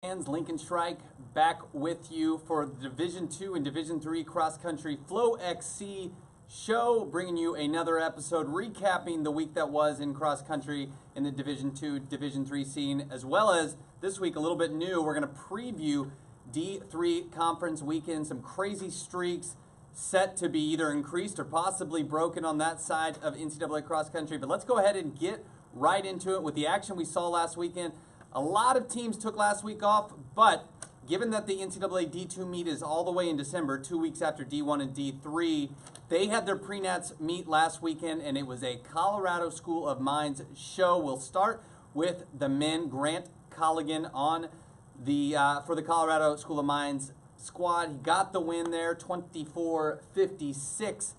Fans, Lincoln Shrike back with you for the Division II and Division III cross country FloXC show, bringing you another episode recapping the week that was in cross country in the Division II, Division III scene, as well as this week a little bit new. We're going to preview D3 conference weekend, some crazy streaks set to be either increased or possibly broken on that side of NCAA cross country. But let's go ahead and get right into it with the action we saw last weekend. A lot of teams took last week off, but given that the NCAA D2 meet is all the way in December, 2 weeks after D1 and D3, they had their Pre-Nats meet last weekend, and it was a Colorado School of Mines show. We'll start with the men. Grant Colligan on the for the Colorado School of Mines squad. He got the win there, 24-56.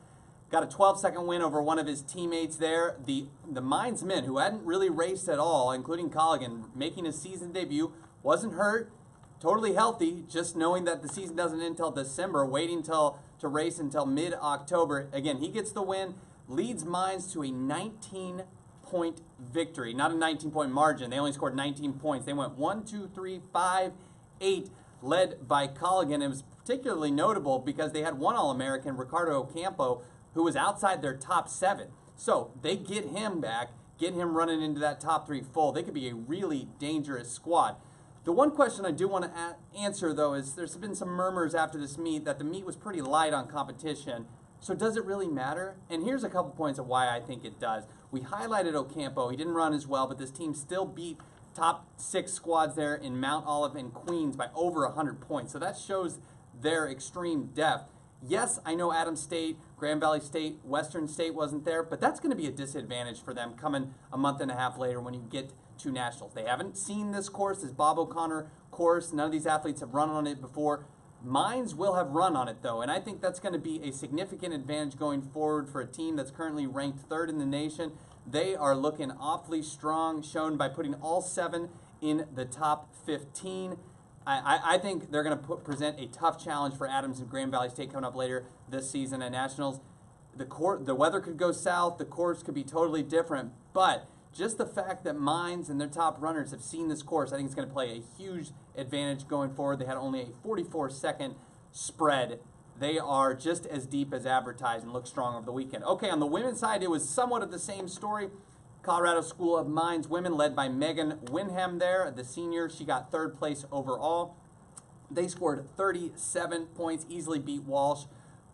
Got a 12-second win over one of his teammates there. The Mines men, who hadn't really raced at all, including Colligan, making his season debut, wasn't hurt, totally healthy, just knowing that the season doesn't end until December, waiting to race until mid-October. Again, he gets the win, leads Mines to a 19-point victory. Not a 19-point margin. They only scored 19 points. They went 1, 2, 3, 5, 8, led by Colligan. It was particularly notable because they had one All-American, Ricardo Ocampo, who was outside their top 7. So they get him back, get him running into that top 3 full. They could be a really dangerous squad. The one question I do want to answer, though, is there's been some murmurs after this meet that the meet was pretty light on competition. So does it really matter? And here's a couple points of why I think it does. We highlighted Ocampo. He didn't run as well, but this team still beat top 6 squads there in Mount Olive and Queens by over 100 points. So that shows their extreme depth. Yes, I know Adams State, Grand Valley State, Western State wasn't there, but that's going to be a disadvantage for them coming a month and a half later when you get to nationals. They haven't seen this course, this Bob O'Connor course. None of these athletes have run on it before. Mines will have run on it, though, and I think that's going to be a significant advantage going forward for a team that's currently ranked 3rd in the nation. They are looking awfully strong, shown by putting all 7 in the top 15. I think they're going to present a tough challenge for Adams and Grand Valley State coming up later this season at Nationals. The weather could go south. The course could be totally different. But just the fact that Mines and their top runners have seen this course, I think it's going to play a huge advantage going forward. They had only a 44-second spread. They are just as deep as advertised and look strong over the weekend. Okay, on the women's side, it was somewhat of the same story. Colorado School of Mines women led by Megan Winham there, the senior. She got 3rd place overall. They scored 37 points, easily beat Walsh,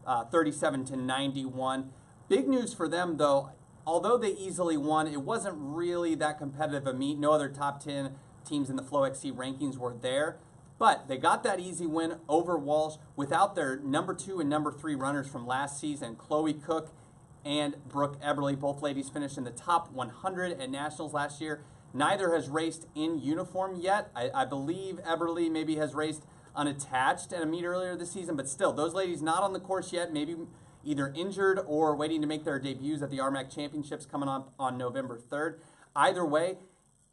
37-91. Big news for them, though. Although they easily won, it wasn't really that competitive a meet. No other top 10 teams in the FloXC rankings were there. But they got that easy win over Walsh without their number 2 and number 3 runners from last season, Chloe Cook and Brooke Eberly. Both ladies finished in the top 100 at Nationals last year. Neither has raced in uniform yet. I believe Eberly maybe has raced unattached at a meet earlier this season, but still, those ladies not on the course yet, maybe either injured or waiting to make their debuts at the RMAC Championships coming up on November 3rd. Either way,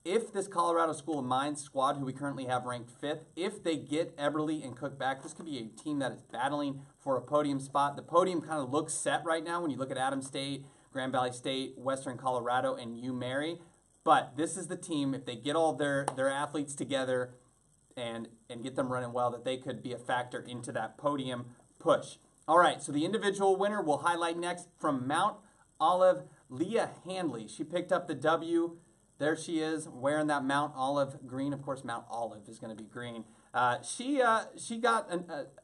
if this Colorado School of Mines squad, who we currently have ranked 5th, if they get Eberly and Cook back, this could be a team that is battling for a podium spot. The podium kind of looks set right now when you look at Adams State, Grand Valley State, Western Colorado, and UMary. But this is the team, if they get all their athletes together and get them running well, that they could be a factor into that podium push. All right, so the individual winner we'll highlight next from Mount Olive, Leah Handley. She picked up the W. There she is, wearing that Mount Olive green. Of course, Mount Olive is going to be green. She got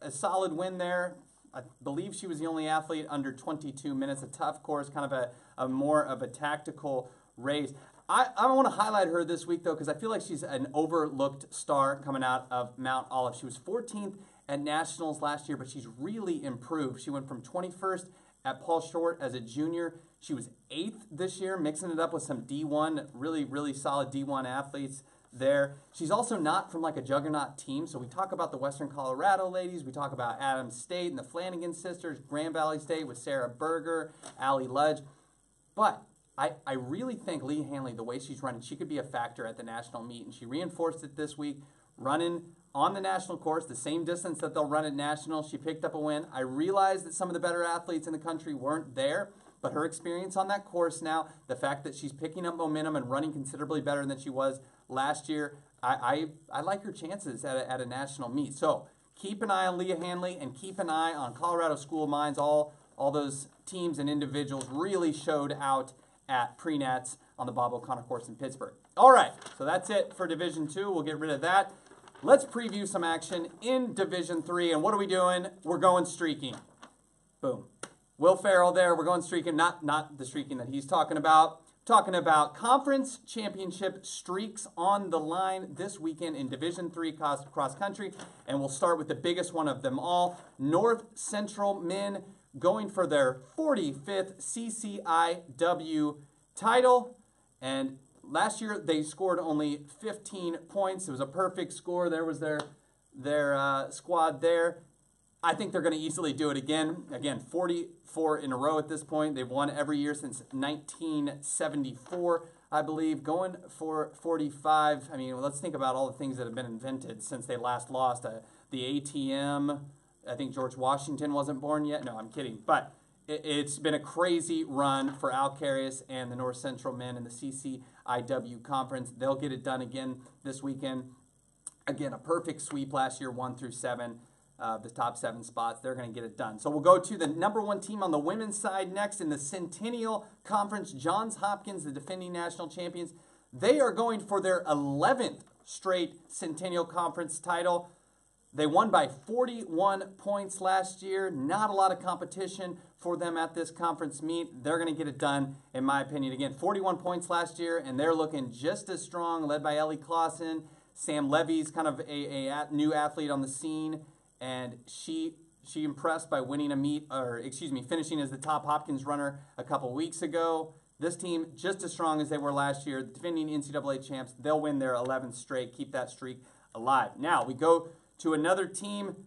a solid win there. I believe she was the only athlete under 22 minutes. A tough course, kind of a more of a tactical race. I want to highlight her this week, though, because I feel like she's an overlooked star coming out of Mount Olive. She was 14th at Nationals last year, but she's really improved. She went from 21st at Paul Short as a junior. She was 8th this year, mixing it up with some D1, really solid D1 athletes there. She's also not from like a juggernaut team, so we talk about the Western Colorado ladies, we talk about Adams State and the Flanagan sisters, Grand Valley State with Sarah Berger, Allie Ludge, but I really think Leah Handley, the way she's running, she could be a factor at the national meet, and she reinforced it this week, running on the national course, the same distance that they'll run at nationals. She picked up a win. I realized that some of the better athletes in the country weren't there, but her experience on that course now, the fact that she's picking up momentum and running considerably better than she was last year, I like her chances at a national meet. So keep an eye on Leah Hanley and keep an eye on Colorado School of Mines. All those teams and individuals really showed out at Pre-Nats on the Bob O'Connor course in Pittsburgh. All right, so that's it for Division II. We'll get rid of that. Let's preview some action in Division III. And what are we doing? We're going streaking. Boom. Will Farrell there. We're going streaking. Not the streaking that he's talking about. Talking about conference championship streaks on the line this weekend in Division III cross country. And we'll start with the biggest one of them all. North Central men going for their 45th CCIW title. And last year they scored only 15 points. It was a perfect score. There was their squad there. I think they're going to easily do it again. Again, 44 in a row at this point. They've won every year since 1974, I believe. Going for 45. I mean, let's think about all the things that have been invented since they last lost. The ATM. I think George Washington wasn't born yet. No, I'm kidding. But it's been a crazy run for Alcarius and the North Central men in the CCIW conference. They'll get it done again this weekend. Again, a perfect sweep last year, 1 through 7. The top 7 spots, they're going to get it done. So we'll go to the #1 team on the women's side next in the Centennial Conference. Johns Hopkins, the defending national champions. They are going for their 11th straight Centennial Conference title. They won by 41 points last year. Not a lot of competition for them at this conference meet. They're going to get it done, in my opinion. Again, 41 points last year, and they're looking just as strong, led by Ellie Clausen. Sam Levy's kind of a new athlete on the scene. And she impressed by winning a meet, finishing as the top Hopkins runner a couple weeks ago. This team, just as strong as they were last year, defending NCAA champs. They'll win their 11th straight, keep that streak alive. Now, we go to another team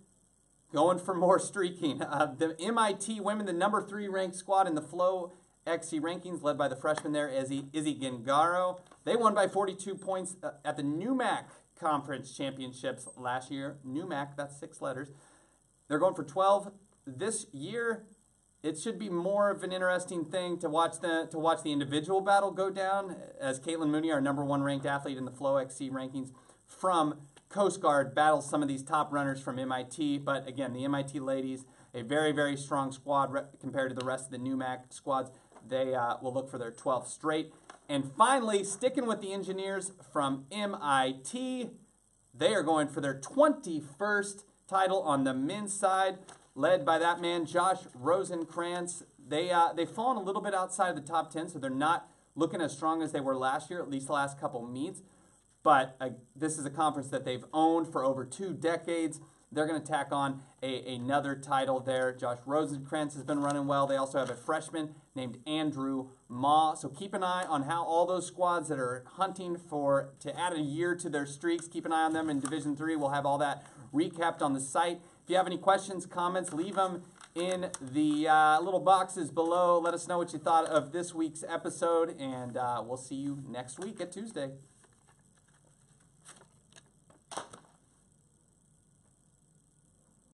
going for more streaking. The MIT women, the #3 ranked squad in the FloXC rankings, led by the freshman there, Izzy Gengaro. They won by 42 points at the NUMAC Conference Championships last year. NUMAC, that's 6 letters. They're going for 12 this year. It should be more of an interesting thing to watch the individual battle go down, as Caitlin Mooney, our #1 ranked athlete in the FloXC rankings from Coast Guard, battles some of these top runners from MIT. But again, the MIT ladies, a very, very strong squad compared to the rest of the NUMAC squads. They will look for their 12th straight. And finally, sticking with the engineers from MIT, they are going for their 21st title on the men's side, led by that man, Josh Rosenkrantz. They've fallen a little bit outside of the top 10, so they're not looking as strong as they were last year, at least the last couple meets. But this is a conference that they've owned for over 2 decades. They're going to tack on another title there. Josh Rosenkrantz has been running well. They also have a freshman named Andrew Ma. So keep an eye on how all those squads that are hunting to add a year to their streaks, keep an eye on them in Division III. We'll have all that recapped on the site. If you have any questions, comments, leave them in the little boxes below. Let us know what you thought of this week's episode, and we'll see you next week at Tuesday.